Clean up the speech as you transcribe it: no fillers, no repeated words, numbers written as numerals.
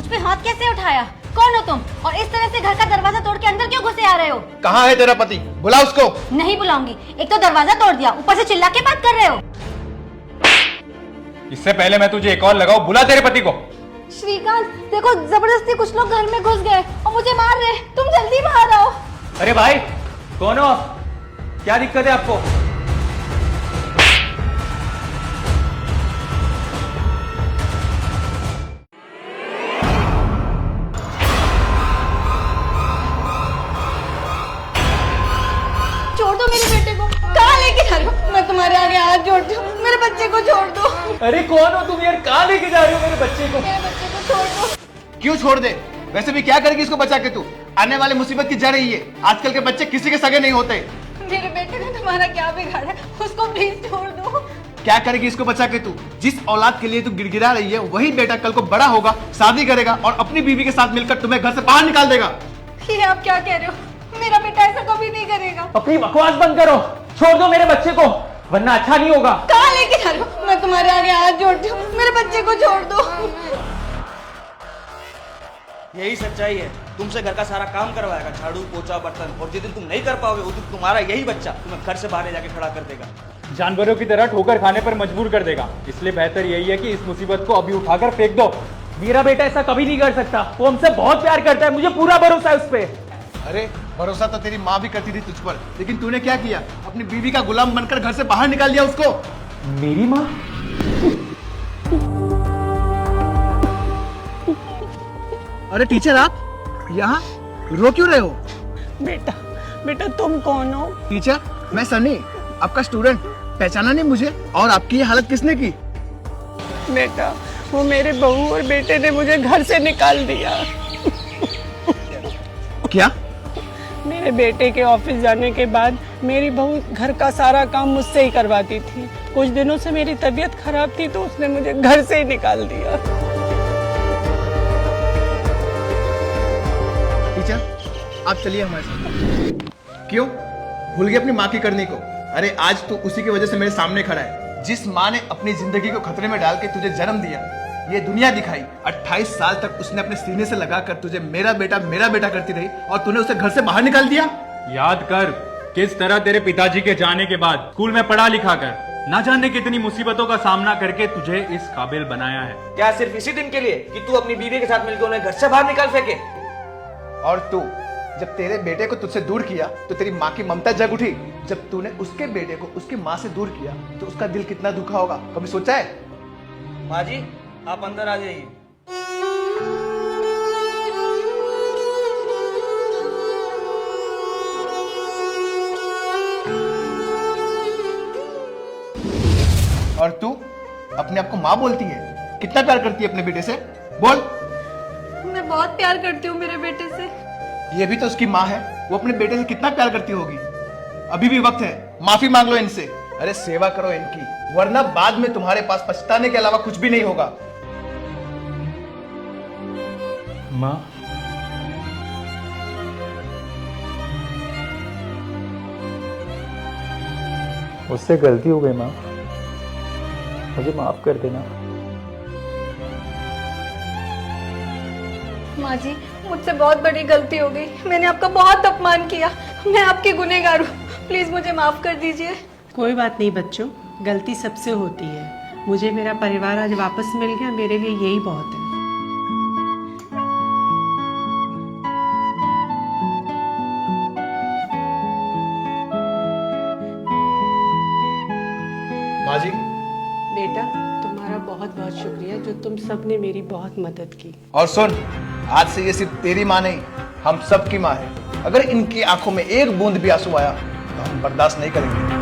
मुझ पे हाथ कैसे उठाया? कौन हो तुम? और इस तरह से घर का दरवाजा तोड़ के अंदर क्यों घुसे आ रहे हो? कहाँ है तेरा पति? बुला उसको। नहीं बुलाऊंगी। एक तो दरवाजा तोड़ दिया, ऊपर से चिल्ला के बात कर रहे हो। इससे पहले मैं तुझे एक और लगाऊं, बुला तेरे पति को। श्रीकांत देखो, जबरदस्ती कुछ लोग घर में घुस गए और मुझे मार रहे हैं। तुम जल्दी बाहर आओ। अरे भाई कौन हो? क्या दिक्कत है आपको? छोड़ दो मेरे बेटे को। कहाँ लेके जा रहे हो? मैं तुम्हारे आगे हाथ जोड़ती हूँ, मेरे बच्चे को छोड़ दो। अरे कौन हो तुम यार? कहाँ लेके जा रहे हो मेरे बच्चे को? मेरे बच्चे को छोड़ दो। क्यों छोड़ दे? वैसे भी क्या करेगी इसको बचा के तू? आने वाली मुसीबत की जड़ ही है। आजकल के बच्चे किसी के सगे नहीं होते। मेरे बेटे ने तुम्हारा क्या बिगाड़ा है? उसको प्लीज छोड़ दो। क्या करेगी इसको बचा के तू? जिस औलाद के लिए तू गिड़गिड़ा रही है वही बेटा कल को बड़ा होगा, शादी करेगा और अपनी बीवी के साथ मिलकर तुम्हें घर से बाहर निकाल देगा। ये आप क्या कह रहे हो? मेरा बेटा ऐसा कभी नहीं करेगा। अपनी बकवास बंद करो, छोड़ दो मेरे बच्चे को, वरना अच्छा नहीं होगा। कहाँ लेके जा रहे हो? मैं तुम्हारे आगे हाथ जोड़ती हूँ, मेरे बच्चे को छोड़ दो। यही सच्चाई है। तुमसे घर का सारा काम करवाएगा, झाड़ू पोछा बर्तन, और जिस दिन तुम नहीं कर पाओगे उस दिन तुम्हारा यही बच्चा तुम्हें घर से बाहर ले जाके खड़ा कर देगा। जानवरों की तरह ठोकर खाने पर मजबूर कर देगा। इसलिए बेहतर यही है कि इस मुसीबत को अभी उठाकर फेंक दो। मेरा बेटा ऐसा कभी नहीं कर सकता, वो हमसे बहुत प्यार करता है, मुझे पूरा भरोसा है उस पर। अरे भरोसा तो तेरी माँ भी करती थी तुझ पर, लेकिन तूने क्या किया? अपनी बीवी का गुलाम बनकर घर से बाहर निकाल दिया उसको। मेरी माँ? अरे टीचर आप यहाँ रो क्यों रहे हो? बेटा बेटा तुम कौन हो? टीचर मैं सनी, आपका स्टूडेंट। पहचाना नहीं मुझे? और आपकी ये हालत किसने की? बेटा वो मेरे बहू और बेटे ने मुझे घर से निकाल दिया। क्या? मेरे बेटे के ऑफिस जाने के बाद मेरी बहू घर का सारा काम मुझसे ही करवाती थी। कुछ दिनों से मेरी तबीयत खराब थी तो उसने मुझे घर से ही निकाल दिया। टीचर आप चलिए हमारे साथ। क्यों? भूल गए अपनी माँ की करनी को? अरे आज तू उसी की वजह से मेरे सामने खड़ा है। जिस माँ ने अपनी जिंदगी को खतरे में डाल के तुझे जन्म दिया, ये दुनिया दिखाई, 28 साल तक उसने अपने सीने से लगाकर तुझे मेरा बेटा करती रही और तूने उसे घर से बाहर निकाल दिया। याद कर किस तरह तेरे पिताजी के जाने के बाद स्कूल में पढ़ा लिखा कर, ना जाने कितनी मुसीबतों का सामना करके तुझे इस काबिल बनाया है। क्या सिर्फ इसी दिन के लिए कि तू अपनी बीवी के साथ मिलकर उन्हें घर से बाहर निकाल फेंके? और तू, जब तेरे बेटे को तुझसे दूर किया तो तेरी माँ की ममता जग उठी। जब तूने उसके बेटे को उसकी माँ से दूर किया तो उसका दिल कितना दुखा होगा, कभी सोचा है? माँ जी आप अंदर आ जाइए। और तू अपने आप को माँ बोलती है? कितना प्यार करती है अपने बेटे से? बोल। मैं बहुत प्यार करती हूँ मेरे बेटे से। ये भी तो उसकी माँ है, वो अपने बेटे से कितना प्यार करती होगी। अभी भी वक्त है, माफी मांग लो इनसे। अरे सेवा करो इनकी, वरना बाद में तुम्हारे पास पछताने के अलावा कुछ भी नहीं होगा। माँ उससे गलती हो गई माँ, मुझे माफ कर देना। माँ जी मुझसे बहुत बड़ी गलती हो गई, मैंने आपका बहुत अपमान किया। मैं आपकी गुनहगार हूँ, प्लीज मुझे माफ कर दीजिए। कोई बात नहीं बच्चों, गलती सबसे होती है। मुझे मेरा परिवार आज वापस मिल गया, मेरे लिए यही बहुत है। माँ जी बेटा तुम्हारा बहुत बहुत शुक्रिया, जो तुम सब ने मेरी बहुत मदद की। और सुन, आज से ये सिर्फ तेरी माँ नहीं, हम सब की माँ है। अगर इनकी आंखों में एक बूंद भी आंसू आया तो हम बर्दाश्त नहीं करेंगे।